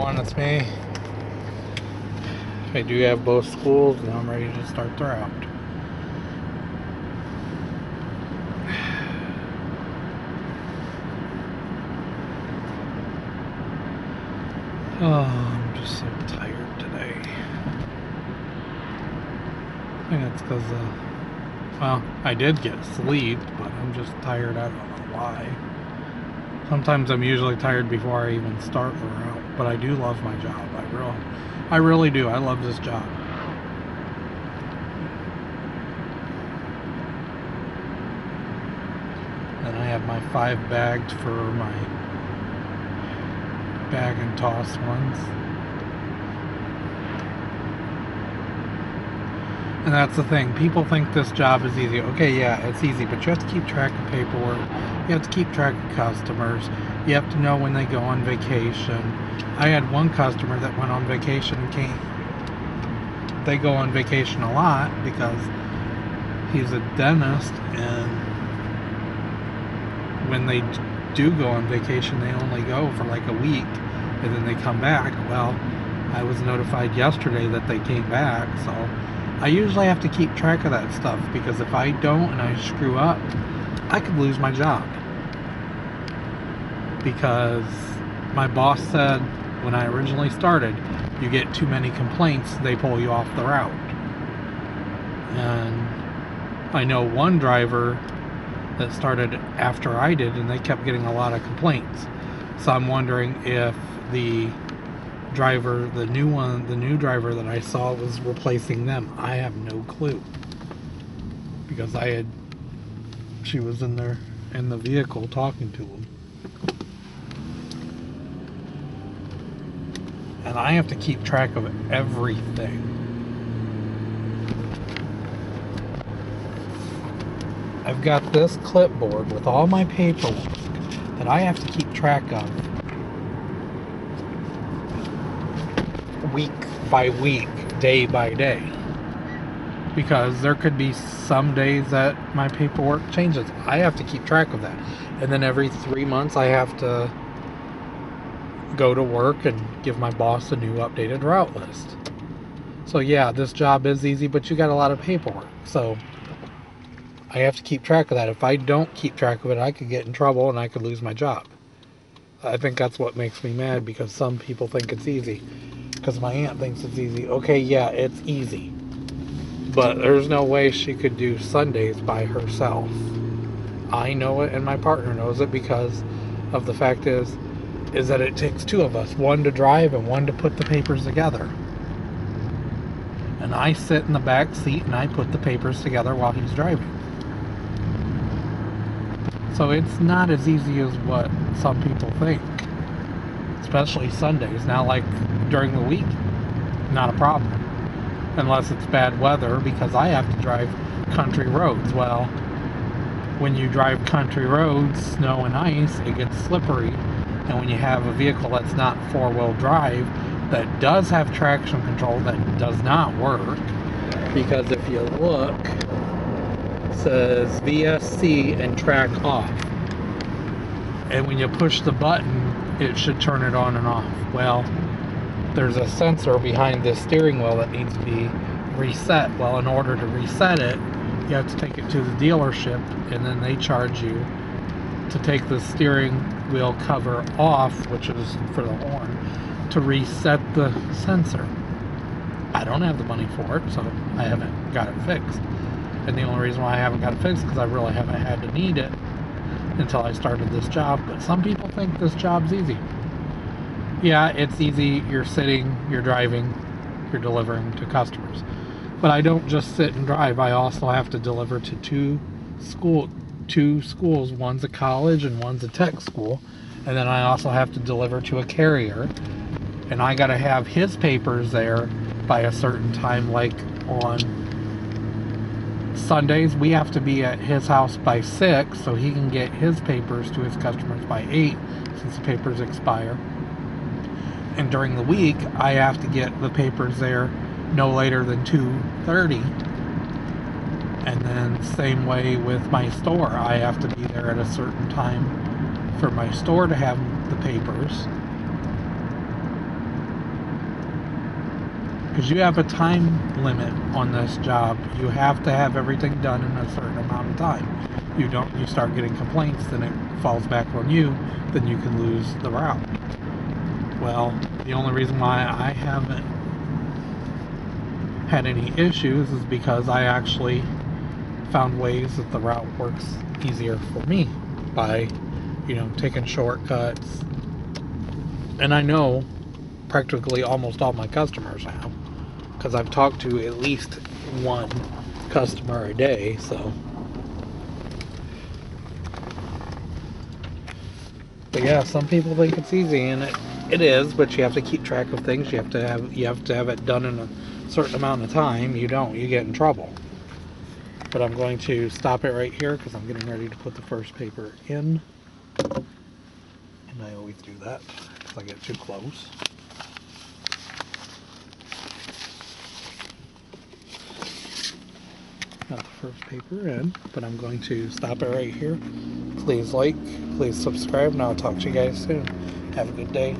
everyone, it's me. I do have both schools, and I'm ready to start the route. Oh, I'm just so tired today. I think it's because, well, I did get sleep, but I'm just tired. I don't know why. Sometimes I'm usually tired before I even start the route, but I do love my job. I really do. I love this job. And I have my 5 bagged for my bag and toss ones. And that's the thing. People think this job is easy. Okay, yeah, it's easy, but you have to keep track of paperwork. You have to keep track of customers. You have to know when they go on vacation. I had one customer that went on vacation and came. They go on vacation a lot because he's a dentist, and when they do go on vacation, they only go for like a week, and then they come back. Well, I was notified yesterday that they came back, so I usually have to keep track of that stuff, because if I don't and I screw up, I could lose my job. Because my boss said when I originally started, you get too many complaints, they pull you off the route. And I know one driver that started after I did, and they kept getting a lot of complaints. So I'm wondering if the driver, the new driver that I saw was replacing them. I have no clue, because she was in there in the vehicle talking to him. And I have to keep track of everything. I've got this clipboard with all my paperwork that I have to keep track of week by week, day by day, because there could be some days that my paperwork changes. I have to keep track of that, and then every 3 months I have to go to work and give my boss a new updated route list. So yeah, this job is easy, but you got a lot of paperwork, so I have to keep track of that. If I don't keep track of it, I could get in trouble and I could lose my job. I think that's what makes me mad, because some people think it's easy. Because my aunt thinks it's easy. Okay, yeah, it's easy, but there's no way she could do Sundays by herself. I know it, and my partner knows it, because of the fact is that it takes 2 of us, one to drive and one to put the papers together. And I sit in the back seat and I put the papers together while he's driving. So it's not as easy as what some people think, especially Sundays. Now, like during the week, not a problem, unless it's bad weather, because I have to drive country roads. Well, when you drive country roads, snow and ice, it gets slippery. And when you have a vehicle that's not 4-wheel drive, that does have traction control, that does not work, because if you look, it says VSC and track off, and when you push the button, it should turn it on and off. Well, there's a sensor behind this steering wheel that needs to be reset. Well, in order to reset it, you have to take it to the dealership, and then they charge you to take the steering wheel cover off, which is for the horn, to reset the sensor. I don't have the money for it, so I haven't got it fixed. And the only reason why I haven't got it fixed is because I really haven't had to need it until I started this job. But some people think this job's easy. Yeah, it's easy. You're sitting, you're driving, you're delivering to customers. But I don't just sit and drive. I also have to deliver to two schools. One's a college and one's a tech school. And then I also have to deliver to a carrier. And I got to have his papers there by a certain time. Like on Sundays, we have to be at his house by 6 so he can get his papers to his customers by 8, since the papers expire. And during the week, I have to get the papers there no later than 2:30. And then same way with my store. I have to be there at a certain time for my store to have the papers. because you have a time limit on this job. You have to have everything done in a certain amount of time. You don't, you start getting complaints, then it falls back on you, then you can lose the route. Well, the only reason why I haven't had any issues is because I actually found ways that the route works easier for me by, you know, taking shortcuts. And I know practically almost all my customers have, because I've talked to at least one customer a day. So, but yeah, some people think it's easy, and it is, but you have to keep track of things. You have to have it done in a certain amount of time. You don't, you get in trouble. But I'm going to stop it right here because I'm getting ready to put the first paper in, and I always do that because I get too close. Got the first paper in, but I'm going to stop it right here. Please like, please subscribe, and I'll talk to you guys soon. Have a good day.